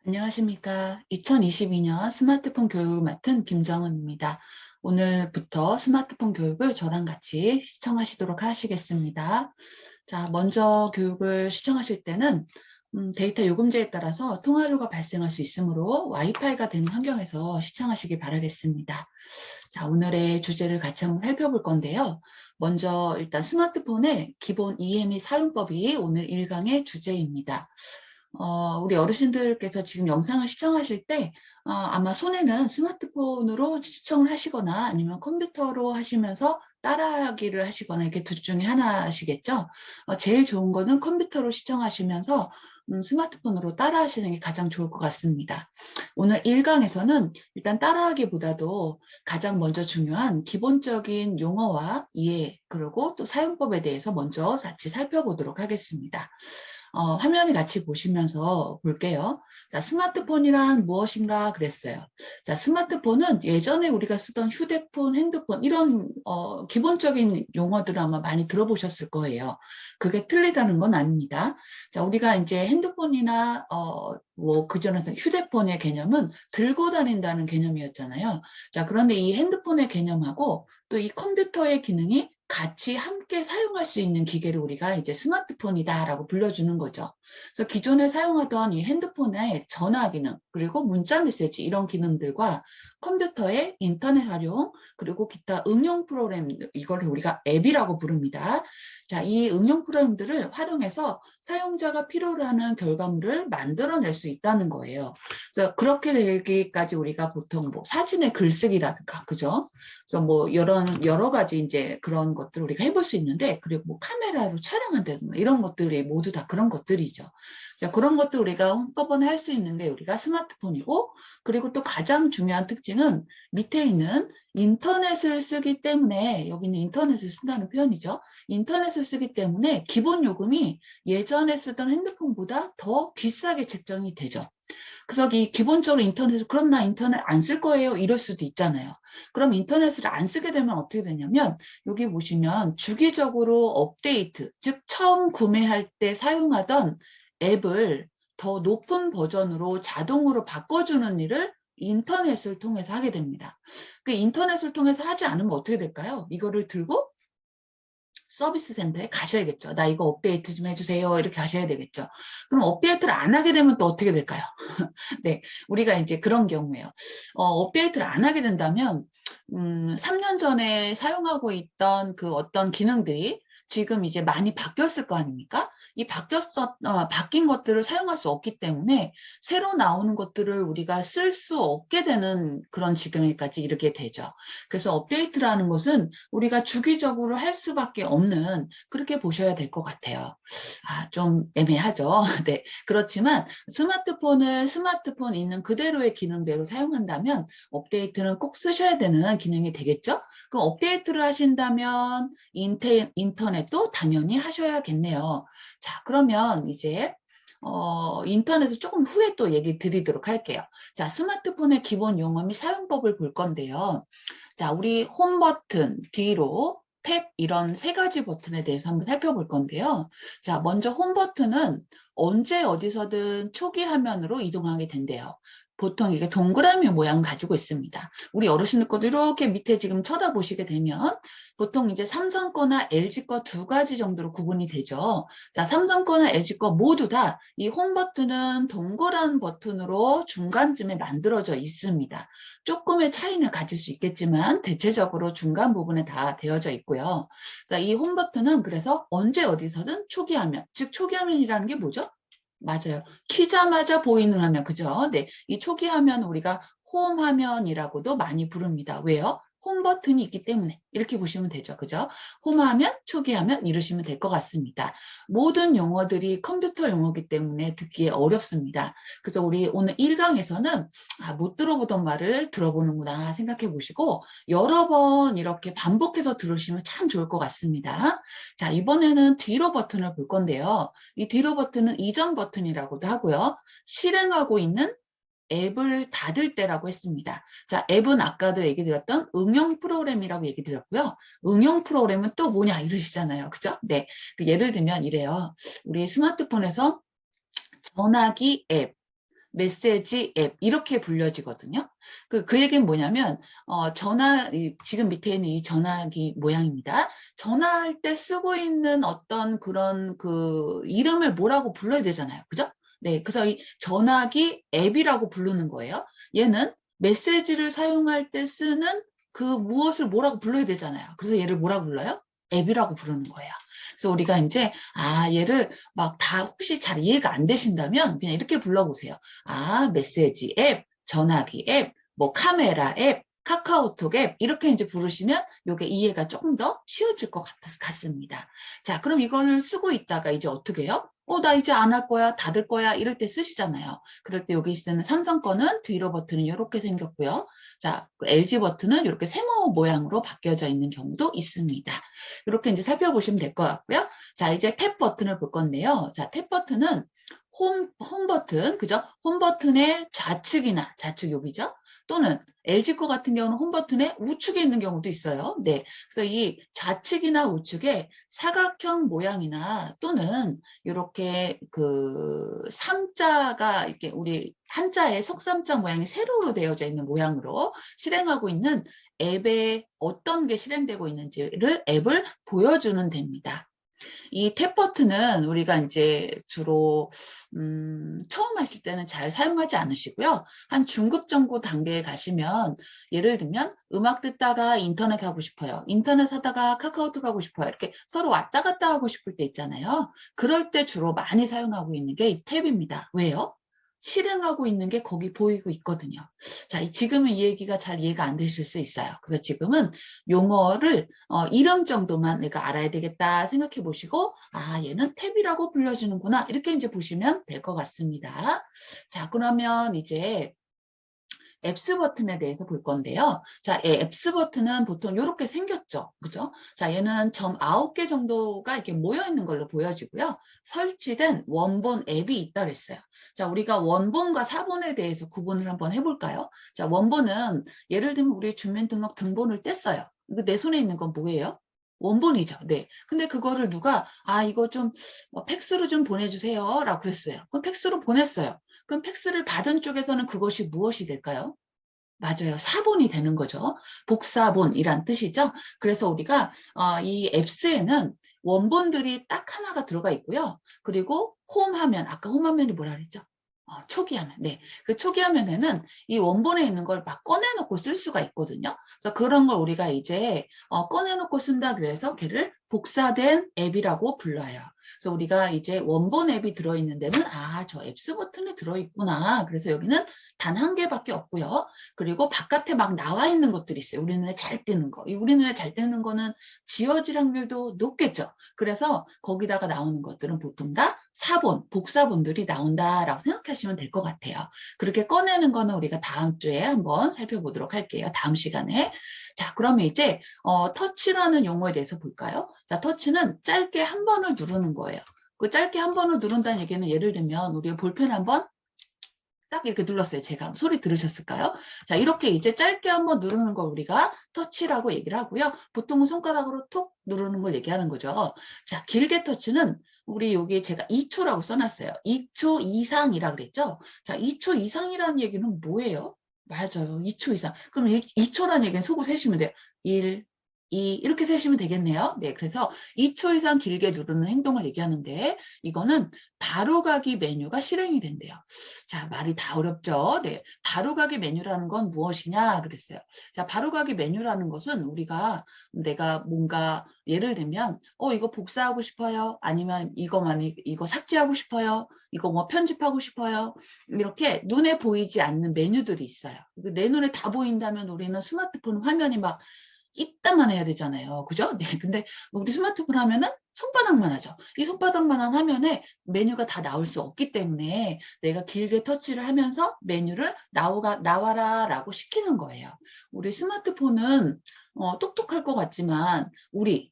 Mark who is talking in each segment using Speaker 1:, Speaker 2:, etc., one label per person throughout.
Speaker 1: 안녕하십니까. 2022년 스마트폰 교육을 맡은 김정은입니다. 오늘부터 스마트폰 교육을 저랑 같이 시청하시도록 하시겠습니다. 자, 먼저 교육을 시청하실 때는 데이터 요금제에 따라서 통화료가 발생할 수 있으므로 와이파이가 되는 환경에서 시청하시기 바라겠습니다. 자, 오늘의 주제를 같이 한번 살펴볼 건데요. 먼저 일단 스마트폰의 기본 이해 및 사용법이 오늘 1강의 주제입니다. 우리 어르신들께서 지금 영상을 시청하실 때 아마 손에는 스마트폰으로 시청을 하시거나 아니면 컴퓨터로 하시면서 따라하기를 하시거나 이렇게 둘 중에 하나시겠죠. 제일 좋은 거는 컴퓨터로 시청하시면서 스마트폰으로 따라하시는 게 가장 좋을 것 같습니다. 오늘 1강에서는 일단 따라하기보다도 가장 먼저 중요한 기본적인 용어와 이해 그리고 또 사용법에 대해서 먼저 같이 살펴보도록 하겠습니다. 화면을 같이 보시면서 볼게요. 자, 스마트폰이란 무엇인가 그랬어요. 자, 스마트폰은 예전에 우리가 쓰던 휴대폰, 핸드폰 이런 기본적인 용어들을 아마 많이 들어보셨을 거예요. 그게 틀리다는 건 아닙니다. 자, 우리가 이제 핸드폰이나 그전에서 휴대폰의 개념은 들고 다닌다는 개념이었잖아요. 자, 그런데 이 핸드폰의 개념하고 또 이 컴퓨터의 기능이 같이 함께 사용할 수 있는 기계를 우리가 이제 스마트폰이다라고 불러주는 거죠. 그래서 기존에 사용하던 이 핸드폰의 전화 기능, 그리고 문자 메시지 이런 기능들과 컴퓨터의 인터넷 활용, 그리고 기타 응용 프로그램, 이걸 우리가 앱이라고 부릅니다. 자, 이 응용 프로그램들을 활용해서 사용자가 필요로 하는 결과물을 만들어낼 수 있다는 거예요. 그래서 그렇게 되기까지 우리가 보통 뭐 사진의 글쓰기라든가, 그죠? 그래서 뭐 여러 가지 이제 그런 것들을 우리가 해볼 수 있는데, 그리고 뭐 카메라로 촬영한다든가 이런 것들이 모두 다 그런 것들이죠. 자, 그런 것들 우리가 한꺼번에 할 수 있는 게 우리가 스마트폰이고, 그리고 또 가장 중요한 특징은 밑에 있는 인터넷을 쓰기 때문에, 여기는 인터넷을 쓴다는 표현이죠. 인터넷을 쓰기 때문에 기본 요금이 예전에 쓰던 핸드폰보다 더 비싸게 책정이 되죠. 그래서 이 기본적으로 인터넷을 그럼 나 인터넷 안 쓸 거예요 이럴 수도 있잖아요. 그럼 인터넷을 안 쓰게 되면 어떻게 되냐면 여기 보시면 주기적으로 업데이트, 즉 처음 구매할 때 사용하던 앱을 더 높은 버전으로 자동으로 바꿔주는 일을 인터넷을 통해서 하게 됩니다. 그 인터넷을 통해서 하지 않으면 어떻게 될까요? 이거를 들고 서비스 센터에 가셔야겠죠. 나 이거 업데이트 좀 해주세요. 이렇게 하셔야 되겠죠. 그럼 업데이트를 안 하게 되면 또 어떻게 될까요? 네, 우리가 이제 그런 경우에요. 업데이트를 안 하게 된다면, 3년 전에 사용하고 있던 그 어떤 기능들이 지금 이제 많이 바뀌었을 거 아닙니까? 이 바뀐 것들을 사용할 수 없기 때문에 새로 나오는 것들을 우리가 쓸 수 없게 되는 그런 지경에까지 이르게 되죠. 그래서 업데이트라는 것은 우리가 주기적으로 할 수밖에 없는 그렇게 보셔야 될 것 같아요. 좀 애매하죠. 네. 그렇지만 스마트폰을 스마트폰 있는 그대로의 기능대로 사용한다면 업데이트는 꼭 쓰셔야 되는 기능이 되겠죠? 그럼 업데이트를 하신다면 인터넷도 당연히 하셔야겠네요. 자, 그러면 이제 인터넷을 조금 후에 또 얘기 드리도록 할게요. 자, 스마트폰의 기본 용어 및 사용법을 볼 건데요. 자, 우리 홈 버튼 뒤로 탭 이런 세 가지 버튼에 대해서 한번 살펴볼 건데요. 자, 먼저 홈 버튼은 언제 어디서든 초기 화면으로 이동하게 된대요. 보통 이게 동그라미 모양 가지고 있습니다. 우리 어르신들 것도 이렇게 밑에 지금 쳐다보시게 되면 보통 이제 삼성 거나 LG 거 두 가지 정도로 구분이 되죠. 자, 삼성 거나 LG 거 모두 다 이 홈 버튼은 동그란 버튼으로 중간쯤에 만들어져 있습니다. 조금의 차이는 가질 수 있겠지만 대체적으로 중간 부분에 다 되어져 있고요. 자, 이 홈 버튼은 그래서 언제 어디서든 초기 화면, 즉 초기 화면이라는 게 뭐죠? 맞아요. 키자마자 보이는 화면, 그죠? 네, 이 초기 화면 우리가 홈 화면이라고도 많이 부릅니다. 왜요? 홈 버튼이 있기 때문에 이렇게 보시면 되죠. 그죠? 홈 화면, 초기 화면 이러시면 될 것 같습니다. 모든 용어들이 컴퓨터 용어이기 때문에 듣기에 어렵습니다. 그래서 우리 오늘 1강에서는 못 들어보던 말을 들어보는구나 생각해 보시고 여러 번 이렇게 반복해서 들으시면 참 좋을 것 같습니다. 자, 이번에는 뒤로 버튼을 볼 건데요. 이 뒤로 버튼은 이전 버튼이라고도 하고요. 실행하고 있는 앱을 닫을 때라고 했습니다. 자, 앱은 아까도 얘기 드렸던 응용 프로그램이라고 얘기 드렸고요. 응용 프로그램은 또 뭐냐 이러시잖아요. 그죠? 네. 예를 들면 이래요. 우리 스마트폰에서 전화기 앱, 메시지 앱 이렇게 불려지거든요. 그 얘기는 뭐냐면 지금 밑에 있는 이 전화기 모양입니다. 전화할 때 쓰고 있는 어떤 그런 그 이름을 뭐라고 불러야 되잖아요. 그죠? 네, 그래서 이 전화기 앱이라고 부르는 거예요. 얘는 메시지를 사용할 때 쓰는 그 무엇을 뭐라고 불러야 되잖아요. 그래서 얘를 뭐라고 불러요? 앱이라고 부르는 거예요. 그래서 우리가 이제 얘를 막 다 혹시 잘 이해가 안 되신다면 그냥 이렇게 불러보세요. 메시지 앱, 전화기 앱, 뭐 카메라 앱, 카카오톡 앱 이렇게 이제 부르시면 이게 이해가 조금 더 쉬워질 것 같습니다. 자, 그럼 이걸 쓰고 있다가 이제 어떻게 해요? 나 이제 안 할 거야, 닫을 거야 이럴 때 쓰시잖아요. 그럴 때 여기 있는 삼성 거는 뒤로 버튼이 이렇게 생겼고요. 자, LG 버튼은 이렇게 세모 모양으로 바뀌어져 있는 경우도 있습니다. 이렇게 이제 살펴보시면 될 것 같고요. 자, 이제 탭 버튼을 볼 건데요. 자, 탭 버튼은 홈 버튼, 그죠? 홈 버튼의 좌측 여기죠? 또는 LG 거 같은 경우는 홈 버튼의 우측에 있는 경우도 있어요. 네. 그래서 이 좌측이나 우측에 사각형 모양이나 또는 이렇게 그 삼자가 이렇게 우리 한자의 속삼자 모양이 세로로 되어져 있는 모양으로 실행하고 있는 앱에 어떤 게 실행되고 있는지를 앱을 보여주는 됩니다. 이 탭 버튼은 우리가 이제 주로 처음 하실 때는 잘 사용하지 않으시고요. 한 중급 정도 단계에 가시면 예를 들면 음악 듣다가 인터넷 하고 싶어요. 인터넷 하다가 카카오톡 하고 싶어요. 이렇게 서로 왔다 갔다 하고 싶을 때 있잖아요. 그럴 때 주로 많이 사용하고 있는 게 이 탭입니다. 왜요? 실행하고 있는 게 거기 보이고 있거든요. 자, 지금은 이 얘기가 잘 이해가 안 되실 수 있어요. 그래서 지금은 용어를 이름 정도만 내가 알아야 되겠다 생각해 보시고 얘는 탭이라고 불려지는구나 이렇게 이제 보시면 될 것 같습니다. 자, 그러면 이제 앱스 버튼에 대해서 볼 건데요. 자, 앱스 버튼은 보통 이렇게 생겼죠. 그죠? 자, 얘는 점 9개 정도가 이렇게 모여 있는 걸로 보여지고요. 설치된 원본 앱이 있다 그랬어요. 자, 우리가 원본과 사본에 대해서 구분을 한번 해볼까요? 자, 원본은 예를 들면 우리 주민등록 등본을 뗐어요. 내 손에 있는 건 뭐예요? 원본이죠. 네. 근데 그거를 누가 이거 좀 팩스로 좀 보내주세요 라고 그랬어요. 그럼 팩스로 보냈어요. 그럼 팩스를 받은 쪽에서는 그것이 무엇이 될까요? 맞아요. 사본이 되는 거죠. 복사본이란 뜻이죠. 그래서 우리가 이 앱스에는 원본들이 딱 하나가 들어가 있고요. 그리고 홈 화면, 아까 홈 화면이 뭐라 그랬죠? 초기 화면. 네. 그 초기 화면에는 이 원본에 있는 걸 막 꺼내놓고 쓸 수가 있거든요. 그래서 그런 걸 우리가 이제 꺼내놓고 쓴다 그래서 걔를 복사된 앱이라고 불러요. 그래서 우리가 이제 원본 앱이 들어있는 데는 저 앱스 버튼이 들어있구나. 그래서 여기는 단 한 개밖에 없고요. 그리고 바깥에 막 나와 있는 것들이 있어요. 우리 눈에 잘 띄는 거. 우리 눈에 잘 띄는 거는 지워질 확률도 높겠죠. 그래서 거기다가 나오는 것들은 보통 다 사본, 복사본들이 나온다라고 생각하시면 될 것 같아요. 그렇게 꺼내는 거는 우리가 다음 주에 한번 살펴보도록 할게요. 다음 시간에. 자, 그러면 이제 터치라는 용어에 대해서 볼까요? 자, 터치는 짧게 한 번을 누르는 거예요. 그 짧게 한 번을 누른다는 얘기는 예를 들면 우리가 볼펜 한번 딱 이렇게 눌렀어요. 제가 소리 들으셨을까요? 자, 이렇게 이제 짧게 한번 누르는 걸 우리가 터치라고 얘기를 하고요. 보통은 손가락으로 톡 누르는 걸 얘기하는 거죠. 자, 길게 터치는 우리 여기 제가 2초라고 써놨어요. 2초 이상이라 그랬죠? 자, 2초 이상이라는 얘기는 뭐예요? 맞아요. 2초 이상. 그럼 2초라는 얘기는 속으로 세시면 돼요. 1, 2 이렇게 세시면 되겠네요. 네, 그래서 2초 이상 길게 누르는 행동을 얘기하는데 이거는 바로가기 메뉴가 실행이 된대요. 자, 말이 다 어렵죠? 네. 바로가기 메뉴라는 건 무엇이냐 그랬어요. 자, 바로가기 메뉴라는 것은 우리가 내가 뭔가 예를 들면 이거 복사하고 싶어요. 아니면 이거 삭제하고 싶어요. 이거 뭐 편집하고 싶어요. 이렇게 눈에 보이지 않는 메뉴들이 있어요. 내 눈에 다 보인다면 우리는 스마트폰 화면이 막 이따만 해야 되잖아요. 그죠? 네. 근데 우리 스마트폰 하면은 손바닥만 하죠. 이 손바닥만한 화면에 메뉴가 다 나올 수 없기 때문에 내가 길게 터치를 하면서 메뉴를 나와라 라고 시키는 거예요. 우리 스마트폰은 똑똑할 것 같지만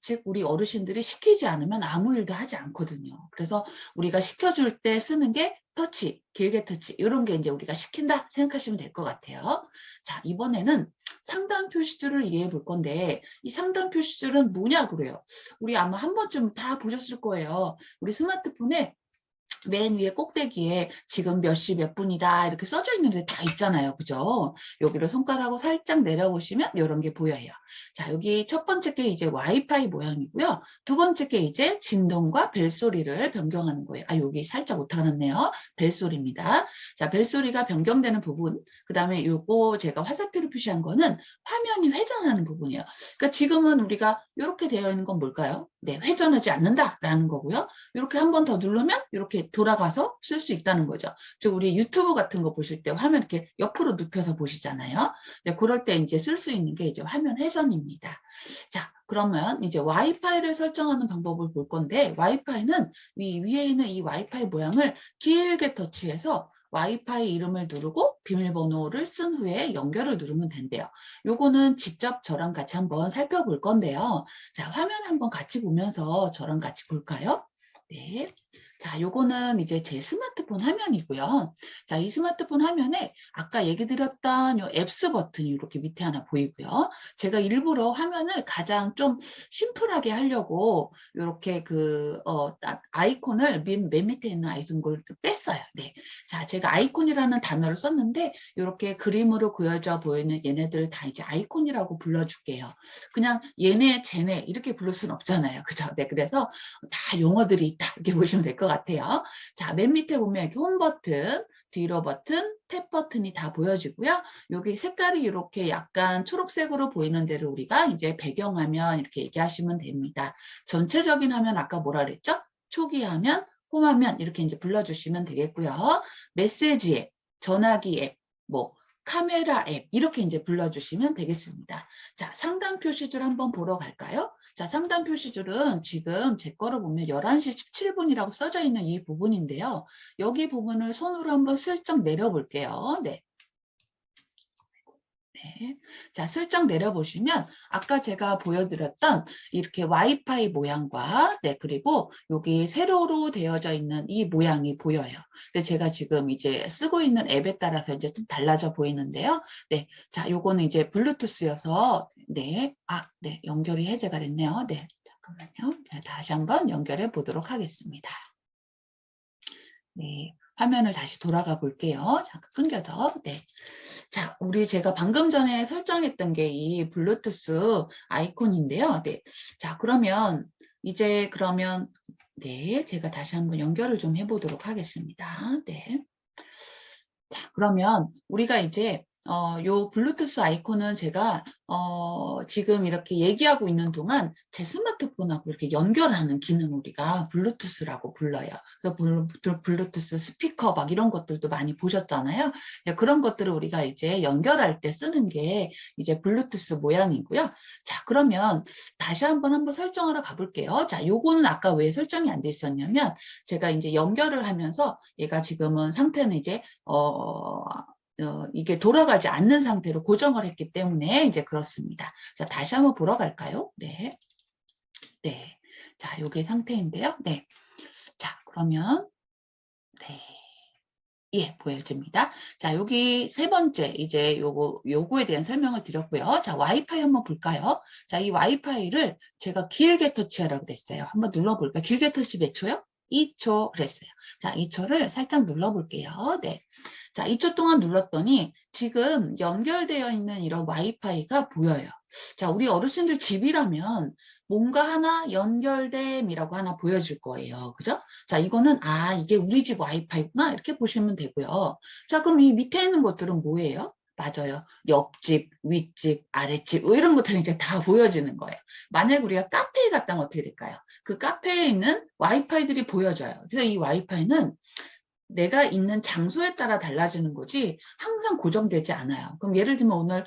Speaker 1: 즉 우리 어르신들이 시키지 않으면 아무 일도 하지 않거든요. 그래서 우리가 시켜줄 때 쓰는 게 터치, 길게 터치 이런 게 이제 우리가 시킨다 생각하시면 될 것 같아요. 자, 이번에는 상단 표시줄을 이해해 볼 건데 이 상단 표시줄은 뭐냐 그래요. 우리 아마 한 번쯤 다 보셨을 거예요. 우리 스마트폰에 맨 위에 꼭대기에 지금 몇 시 몇 분이다 이렇게 써져 있는데 다 있잖아요. 그죠? 여기를 손가락으로 살짝 내려보시면 이런 게 보여요. 자, 여기 첫 번째 게 이제 와이파이 모양이고요. 두 번째 게 이제 진동과 벨소리를 변경하는 거예요. 아, 여기 살짝 오타났네요. 벨소리입니다. 자, 벨소리가 변경되는 부분, 그 다음에 요거 제가 화살표로 표시한 거는 화면이 회전하는 부분이에요. 그러니까 지금은 우리가 이렇게 되어 있는 건 뭘까요? 네, 회전하지 않는다라는 거고요. 이렇게 한 번 더 누르면 이렇게 돌아가서 쓸 수 있다는 거죠. 즉 우리 유튜브 같은 거 보실 때 화면 이렇게 옆으로 눕혀서 보시잖아요. 네, 그럴 때 이제 쓸 수 있는 게 이제 화면 회전입니다. 자, 그러면 이제 와이파이를 설정하는 방법을 볼 건데 와이파이는 위에 있는 이 와이파이 모양을 길게 터치해서 와이파이 이름을 누르고 비밀번호를 쓴 후에 연결을 누르면 된대요. 요거는 직접 저랑 같이 한번 살펴볼 건데요. 자, 화면 한번 같이 보면서 저랑 같이 볼까요? 네. 자, 요거는 이제 제 스마트폰 화면이고요. 자, 이 스마트폰 화면에 아까 얘기 드렸던 요 앱스 버튼이 이렇게 밑에 하나 보이고요. 제가 일부러 화면을 가장 좀 심플하게 하려고 이렇게 아이콘을 맨 밑에 있는 아이콘을 뺐어요. 네. 자, 제가 아이콘이라는 단어를 썼는데 이렇게 그림으로 그려져 보이는 얘네들 다 이제 아이콘이라고 불러줄게요. 그냥 얘네, 쟤네 이렇게 부를 수는 없잖아요. 그죠? 네. 그래서 다 용어들이 있다 이렇게 보시면 될 것 같아요. 자, 맨 밑에 보면 이렇게 홈 버튼, 뒤로 버튼, 탭 버튼이 다 보여지고요. 여기 색깔이 이렇게 약간 초록색으로 보이는 데를 우리가 이제 배경화면 이렇게 얘기하시면 됩니다. 전체적인 화면 아까 뭐라 그랬죠? 초기 화면, 홈화면 이렇게 이제 불러주시면 되겠고요. 메시지 앱, 전화기 앱, 뭐 카메라 앱 이렇게 이제 불러주시면 되겠습니다. 자, 상단 표시줄 한번 보러 갈까요? 자, 상단 표시줄은 지금 제 거로 보면 11시 17분이라고 써져 있는 이 부분인데요. 여기 부분을 손으로 한번 슬쩍 내려볼게요. 네. 네. 자, 슬쩍 내려보시면 아까 제가 보여드렸던 이렇게 와이파이 모양과 네, 그리고 여기 세로로 되어져 있는 이 모양이 보여요. 근데 제가 지금 이제 쓰고 있는 앱에 따라서 이제 좀 달라져 보이는데요. 네. 자, 요거는 이제 블루투스여서 네. 네. 연결이 해제가 됐네요. 네. 잠깐만요. 자, 다시 한번 연결해 보도록 하겠습니다. 네. 화면을 다시 돌아가 볼게요. 잠깐 끊겨서. 네. 자, 제가 방금 전에 설정했던 게 이 블루투스 아이콘인데요. 네. 자, 네, 제가 다시 한번 연결을 좀 해보도록 하겠습니다. 네. 자, 그러면 우리가 이제 요 블루투스 아이콘은 제가 지금 이렇게 얘기하고 있는 동안 제 스마트폰하고 이렇게 연결하는 기능 우리가 블루투스라고 불러요. 그래서 블루투스 스피커 막 이런 것들도 많이 보셨잖아요. 네, 그런 것들을 우리가 이제 연결할 때 쓰는 게 이제 블루투스 모양이고요. 자, 그러면 다시 한번 설정하러 가볼게요. 자, 요거는 아까 왜 설정이 안 돼 있었냐면 제가 이제 연결을 하면서 얘가 지금은 상태는 이제 이게 돌아가지 않는 상태로 고정을 했기 때문에 이제 그렇습니다. 자, 다시 한번 보러 갈까요? 네. 네. 자, 요게 상태인데요. 네. 자, 그러면, 네. 예, 보여집니다. 자, 여기 세 번째, 이제 요거에 대한 설명을 드렸고요. 자, 와이파이 한번 볼까요? 자, 이 와이파이를 제가 길게 터치하라고 그랬어요. 한번 눌러볼까요? 길게 터치 몇 초요? 2초 그랬어요. 자, 2초를 살짝 눌러볼게요. 네. 자, 2초 동안 눌렀더니 지금 연결되어 있는 이런 와이파이가 보여요. 자, 우리 어르신들 집이라면 뭔가 하나 연결됨이라고 하나 보여줄 거예요. 그죠? 자, 이거는 이게 우리 집 와이파이구나 이렇게 보시면 되고요. 자, 그럼 이 밑에 있는 것들은 뭐예요? 맞아요. 옆집, 윗집, 아랫집 뭐 이런 것들은 이제 다 보여지는 거예요. 만약 우리가 카페에 갔다면 어떻게 될까요? 그 카페에 있는 와이파이들이 보여져요. 그래서 이 와이파이는 내가 있는 장소에 따라 달라지는 거지 항상 고정되지 않아요. 그럼 예를 들면 오늘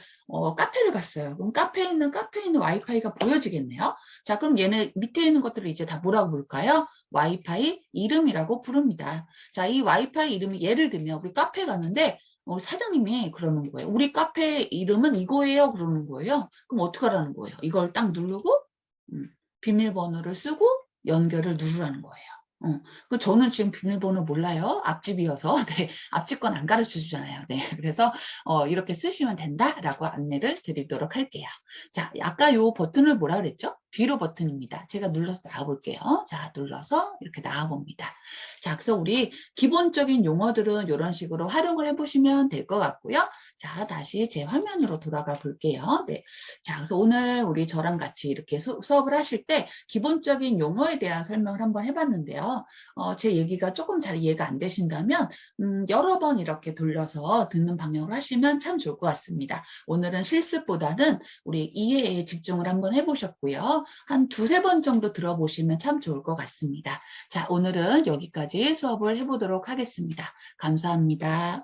Speaker 1: 카페를 갔어요. 그럼 카페에 있는 와이파이가 보여지겠네요. 자, 그럼 얘네 밑에 있는 것들을 이제 다 뭐라고 부를까요? 와이파이 이름이라고 부릅니다. 자, 이 와이파이 이름이 예를 들면 우리 카페 갔는데 사장님이 그러는 거예요. 우리 카페 이름은 이거예요. 그러는 거예요. 그럼 어떻게 하라는 거예요? 이걸 딱 누르고 비밀번호를 쓰고 연결을 누르라는 거예요. 저는 지금 비밀번호 몰라요. 앞집이어서. 네, 앞집 건 안 가르쳐 주잖아요. 네, 그래서 이렇게 쓰시면 된다라고 안내를 드리도록 할게요. 자, 아까 요 버튼을 뭐라 그랬죠? 뒤로 버튼입니다. 제가 눌러서 나와볼게요. 자, 눌러서 이렇게 나와봅니다. 자, 그래서 우리 기본적인 용어들은 이런 식으로 활용을 해보시면 될 것 같고요. 자, 다시 제 화면으로 돌아가 볼게요. 네. 자, 그래서 오늘 우리 저랑 같이 이렇게 수업을 하실 때 기본적인 용어에 대한 설명을 한번 해봤는데요. 제 얘기가 조금 잘 이해가 안 되신다면 여러 번 이렇게 돌려서 듣는 방향으로 하시면 참 좋을 것 같습니다. 오늘은 실습보다는 우리 이해에 집중을 한번 해보셨고요. 한 두세 번 정도 들어보시면 참 좋을 것 같습니다. 자, 오늘은 여기까지 수업을 해보도록 하겠습니다. 감사합니다.